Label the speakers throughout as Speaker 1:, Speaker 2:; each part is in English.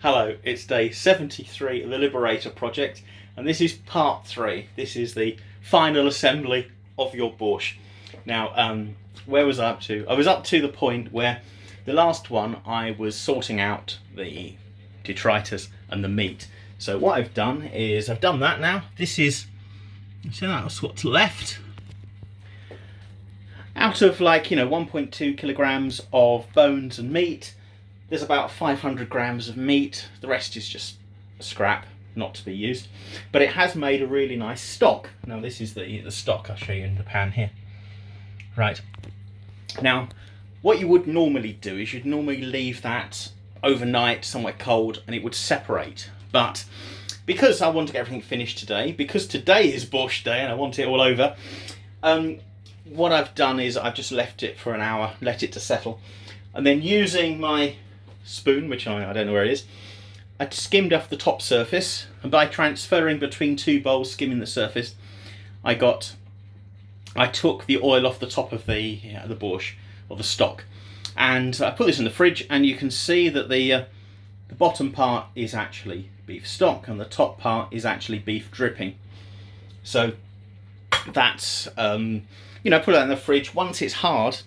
Speaker 1: Hello, it's day 73 of the Liberator project, and this is part 3. This is the final assembly of your borscht. Now, where was I up to? I was up to the point where the last one I was sorting out the detritus and the meat. So what I've done is I've done that now. This is, so that's what's left. Out of 1.2 kilograms of bones and meat, there's about 500 grams of meat. The rest is just scrap, not to be used. But it has made a really nice stock. Now this is the stock I'll show you in the pan here. Right. Now, what you would normally do is you'd normally leave that overnight somewhere cold and it would separate. But because I want to get everything finished today, because today is Borscht Day and I want it all over, what I've done is I've just left it for an hour, let it to settle. And then using my spoon, which I don't know where it is, I skimmed off the top surface, and by transferring between two bowls, skimming the surface, I took the oil off the top of the borscht, or the stock, and I put this in the fridge, and you can see that the bottom part is actually beef stock and the top part is actually beef dripping. So that's put it in the fridge. Once it's hard,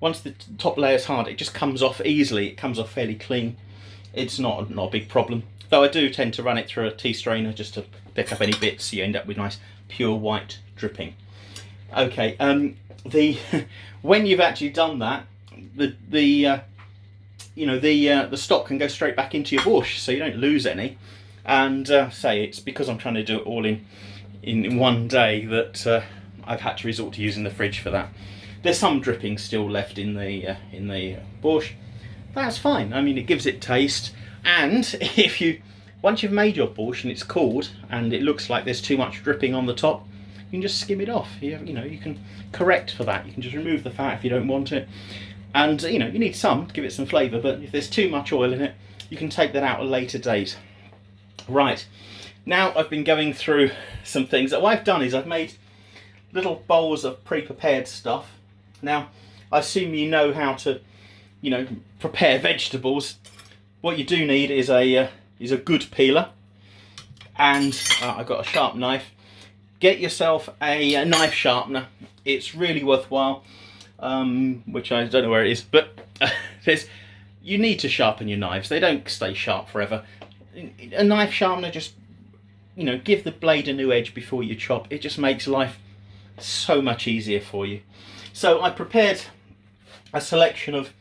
Speaker 1: once the top layer is hard, it just comes off easily. It comes off fairly clean. It's not a big problem. Though I do tend to run it through a tea strainer just to pick up any bits, so you end up with nice pure white dripping. Okay, when you've actually done that, the stock can go straight back into your borscht, so you don't lose any. And say it's because I'm trying to do it all in one day that I've had to resort to using the fridge for that. There's some dripping still left in the borscht. That's fine. I mean, it gives it taste. And once you've made your borscht and it's cooled and it looks like there's too much dripping on the top, you can just skim it off. You can correct for that. You can just remove the fat if you don't want it. And you need some to give it some flavour. But if there's too much oil in it, you can take that out at a later date. Right. Now I've been going through some things. What I've done is I've made little bowls of pre-prepared stuff. Now, I assume you know how to, prepare vegetables. What you do need is a good peeler, and I've got a sharp knife. Get yourself a knife sharpener. It's really worthwhile, which I don't know where it is, but you need to sharpen your knives. They don't stay sharp forever. A knife sharpener just, give the blade a new edge before you chop. It just makes life so much easier for you. So I prepared a selection of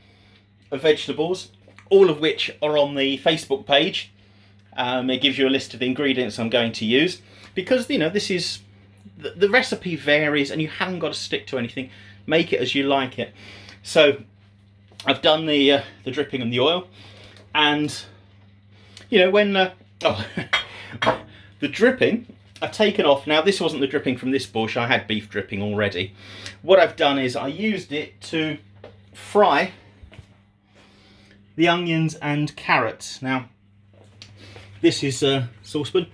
Speaker 1: vegetables, all of which are on the Facebook page. It gives you a list of the ingredients I'm going to use, because this is the recipe varies and you haven't got to stick to anything. Make it as you like it. So I've done the dripping and the oil, and when the dripping I've taken off. Now this wasn't the dripping from this borscht, I had beef dripping already. What I've done is I used it to fry the onions and carrots. Now this is a saucepan.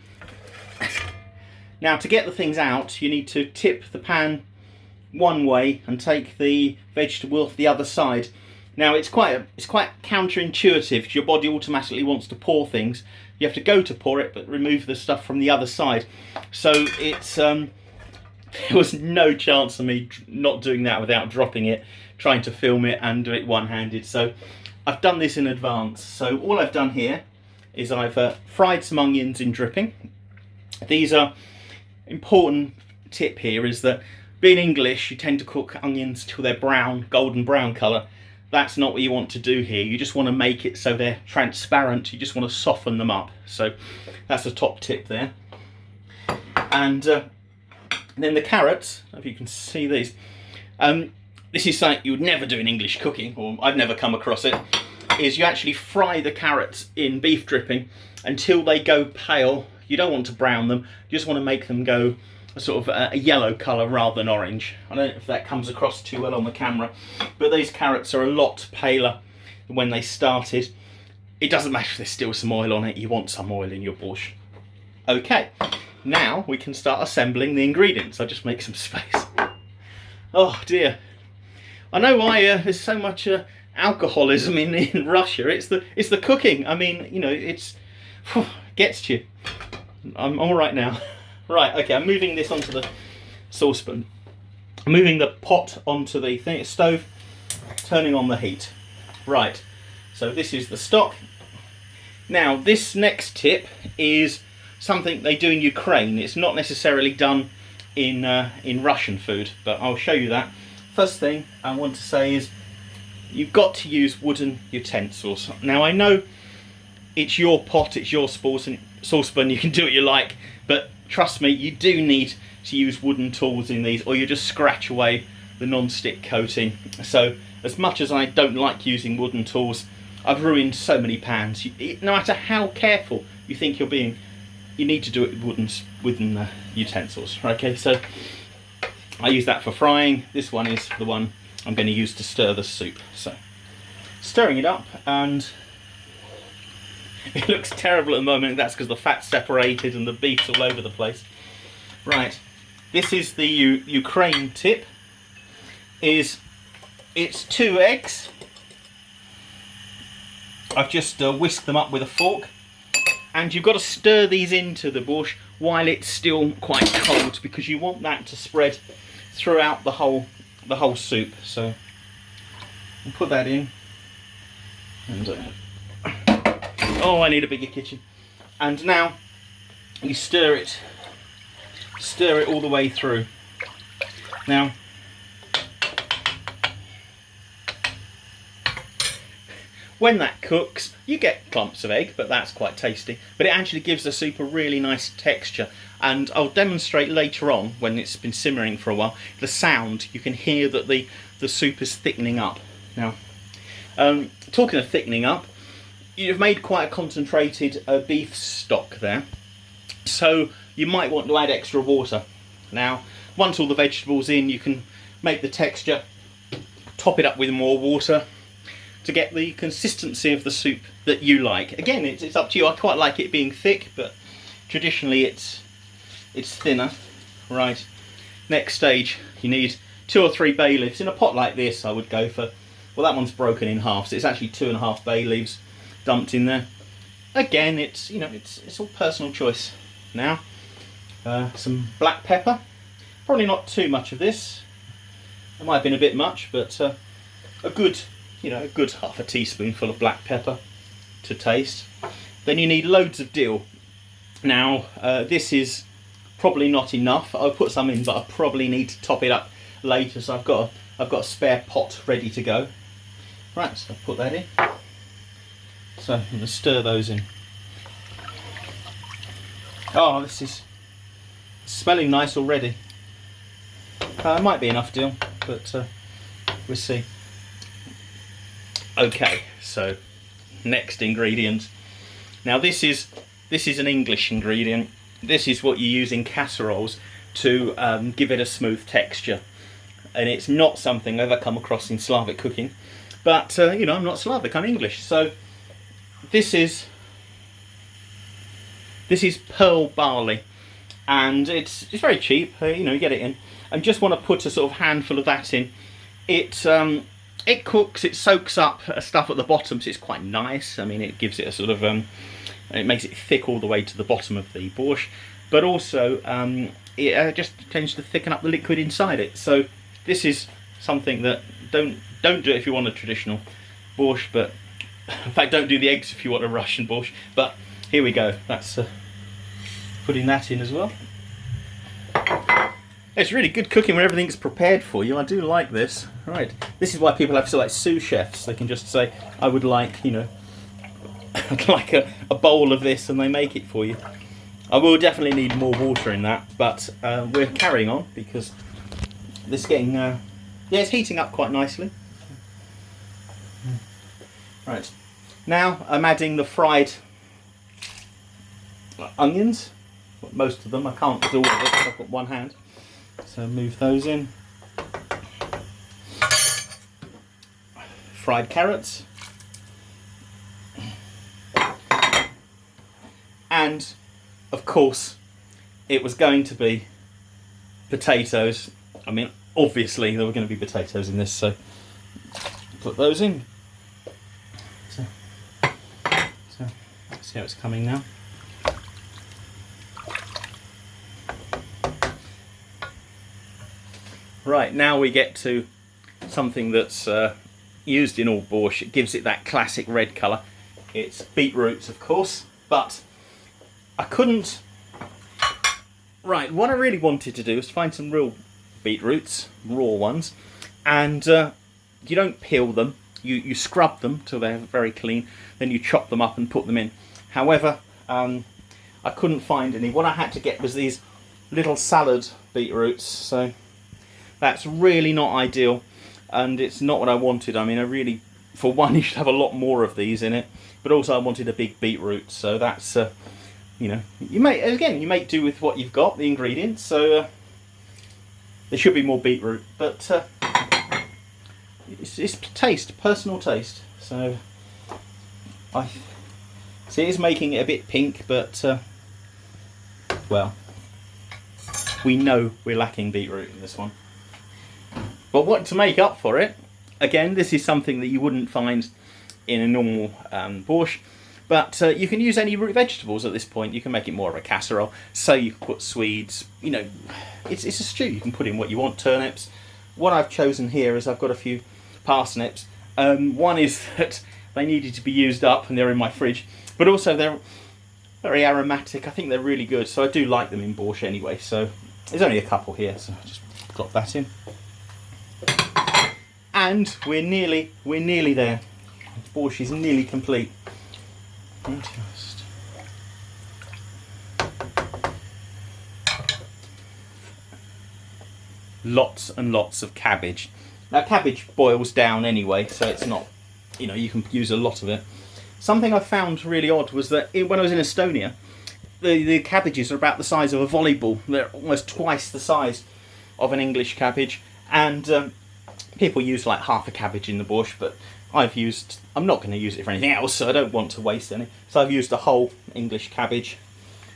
Speaker 1: Now to get the things out, you need to tip the pan one way and take the vegetable off the other side. Now it's quite counterintuitive. Your body automatically wants to pour things. You have to go to pour it, but remove the stuff from the other side. So it's there was no chance of me not doing that without dropping it, trying to film it and do it one-handed. So I've done this in advance. So all I've done here is I've fried some onions in dripping. These are important tip here is that being English, you tend to cook onions till they're brown, golden brown colour. That's not what you want to do here. You just want to make it so they're transparent. You just want to soften them up. So that's the top tip there. And then the carrots, if you can see these. This is something you would never do in English cooking, or I've never come across it, is you actually fry the carrots in beef dripping until they go pale. You don't want to brown them. You just want to make them go a sort of a yellow colour rather than orange. I don't know if that comes across too well on the camera, but these carrots are a lot paler than when they started. It doesn't matter if there's still some oil on it, you want some oil in your borscht. Okay, now we can start assembling the ingredients. I'll just make some space. Oh dear. I know why there's so much alcoholism in Russia. It's the cooking. I mean, you know, it's gets to you. I'm all right now. Right, okay, I'm moving this onto the saucepan. I'm moving the pot onto the stove, turning on the heat. Right, so this is the stock. Now, this next tip is something they do in Ukraine. It's not necessarily done in Russian food, but I'll show you that. First thing I want to say is you've got to use wooden utensils. Now, I know it's your pot, it's your saucepan, you can do what you like, but trust me, you do need to use wooden tools in these, or you just scratch away the non-stick coating. So as much as I don't like using wooden tools, I've ruined so many pans. No matter how careful you think you're being, you need to do it with wooden utensils. Okay, so I use that for frying. This one is the one I'm going to use to stir the soup. So stirring it up, and it looks terrible at the moment. That's because the fat's separated and the beef's all over the place. Right, this is the Ukraine tip. It's 2 eggs. I've just whisked them up with a fork, and you've got to stir these into the borscht while it's still quite cold, because you want that to spread throughout the whole soup. So I'll put that in, and oh, I need a bigger kitchen. And now you stir it all the way through. Now, when that cooks, you get clumps of egg, but that's quite tasty. But it actually gives the soup a really nice texture. And I'll demonstrate later on, when it's been simmering for a while, the sound. You can hear that the soup is thickening up. Now, talking of thickening up, you've made quite a concentrated beef stock there, so you might want to add extra water. Now, once all the vegetables in, you can make the texture, top it up with more water to get the consistency of the soup that you like. Again, it's up to you. I quite like it being thick, but traditionally it's thinner. Right, next stage, you need 2 or 3 bay leaves. In a pot like this, I would go for, well, that one's broken in half, so it's actually 2.5 bay leaves dumped in there. Again, it's all personal choice. Now, some black pepper. Probably not too much of this. It might have been a bit much, but a good half a teaspoonful of black pepper to taste. Then you need loads of dill. Now, this is probably not enough. I'll put some in, but I probably need to top it up later. So I've got a spare pot ready to go. Right, so I'll put that in. So I'm going to stir those in. Oh, this is smelling nice already. Might be enough dill, but we'll see. Okay, so next ingredient. Now this is an English ingredient. This is what you use in casseroles to give it a smooth texture, and it's not something I've ever come across in Slavic cooking. But I'm not Slavic, I'm English. So this is pearl barley, and it's very cheap. You get it in, and just want to put a sort of handful of that in. It cooks, it soaks up stuff at the bottom, so it's quite nice. I mean, it gives it a sort of it makes it thick all the way to the bottom of the borscht, but also it just tends to thicken up the liquid inside it. So this is something that don't do it if you want a traditional borscht, but in fact don't do the eggs if you want a Russian borscht. But here we go. That's putting that in as well. It's really good cooking when everything's prepared for you. I do like this. Right, this is why people have sous chefs. They can just say, I would like, I'd like a bowl of this, and they make it for you. I will definitely need more water in that, but we're carrying on because this is getting, it's heating up quite nicely. Right, now I'm adding the fried onions. Most of them, I can't do all of it, I've got one hand. So move those in. Fried carrots. And, of course, it was going to be potatoes. I mean, obviously there were going to be potatoes in this, so put those in. See how it's coming now? Right, now we get to something that's used in all borscht. It gives it that classic red colour. It's beetroots, of course, but I couldn't... Right, what I really wanted to do was find some real beetroots, raw ones, and you don't peel them, you scrub them till they're very clean, then you chop them up and put them in. However, I couldn't find any. What I had to get was these little salad beetroots, so that's really not ideal, and it's not what I wanted. I mean, I really, for one, you should have a lot more of these in it, but also I wanted a big beetroot, so that's, you know, you make do with what you've got, the ingredients, so there should be more beetroot, but it's taste, personal taste, so I see it's making it a bit pink, but well, we know we're lacking beetroot in this one. But what to make up for it, again, this is something that you wouldn't find in a normal borscht, but you can use any root vegetables at this point. You can make it more of a casserole, so you can put Swedes, you know, it's a stew, you can put in what you want, turnips. What I've chosen here is I've got a few parsnips. One is that they needed to be used up and they're in my fridge, but also they're very aromatic. I think they're really good, so I do like them in borscht anyway, so there's only a couple here, so I'll just drop that in. And we're nearly there. The borscht is nearly complete. Just lots and lots of cabbage. Now cabbage boils down anyway, so it's not, you know, you can use a lot of it. Something I found really odd was that when I was in Estonia, the cabbages are about the size of a volleyball. They're almost twice the size of an English cabbage, and people use like half a cabbage in the borscht, but I'm not going to use it for anything else, so I don't want to waste any. So I've used a whole English cabbage.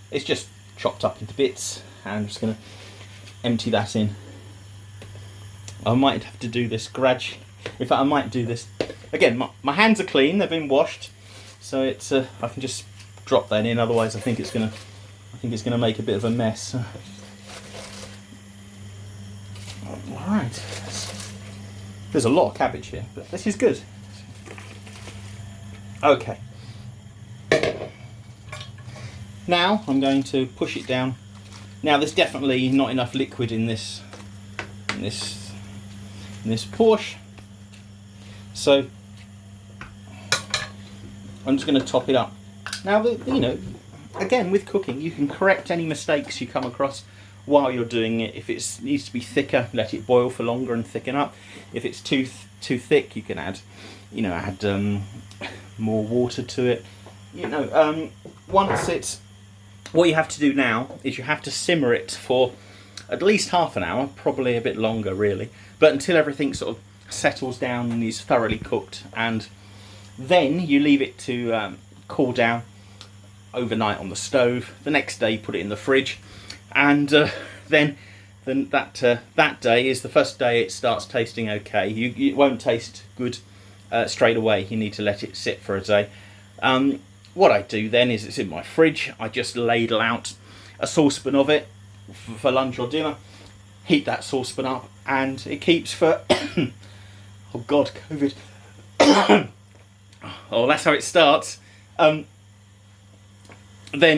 Speaker 1: It's just chopped up into bits, and I'm just going to empty that in. I might have to do this gradually. In fact, I might do this again. My hands are clean; they've been washed, so it's I can just drop that in. Otherwise, I think it's gonna make a bit of a mess. All right. There's a lot of cabbage here, but this is good. Okay. Now I'm going to push it down. Now there's definitely not enough liquid in this borscht, so I'm just going to top it up. Now, you know, again with cooking, you can correct any mistakes you come across while you're doing it. If it needs to be thicker, let it boil for longer and thicken up. If it's too thick, you can add more water to it. You know, what you have to do now is you have to simmer it for at least half an hour, probably a bit longer really, but until everything sort of settles down and is thoroughly cooked, and then you leave it to cool down overnight on the stove. The next day put it in the fridge, and then that day is the first day it starts tasting okay. It won't taste good straight away. You need to let it sit for a day. What I do then is it's in my fridge. I just ladle out a saucepan of it for lunch or dinner, heat that saucepan up, and it keeps for oh god, COVID. Oh, that's how it starts. Then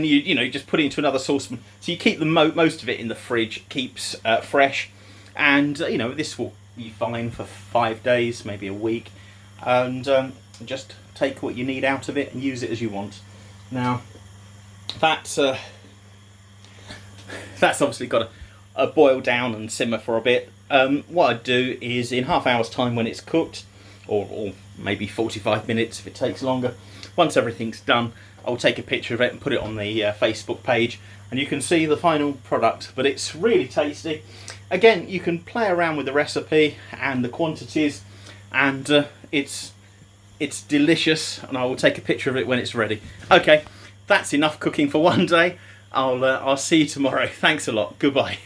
Speaker 1: you just put it into another saucepan, so you keep the most of it in the fridge, keeps fresh, and this will be fine for 5 days, maybe a week, and just take what you need out of it and use it as you want. Now that's obviously got to boil down and simmer for a bit. What I do is in half hour's time when it's cooked, or maybe 45 minutes if it takes longer, once everything's done, I'll take a picture of it and put it on the Facebook page, and you can see the final product. But it's really tasty. Again, you can play around with the recipe and the quantities, and it's delicious, and I will take a picture of it when it's ready. Okay, that's enough cooking for one day. I'll see you tomorrow. Thanks a lot. Goodbye.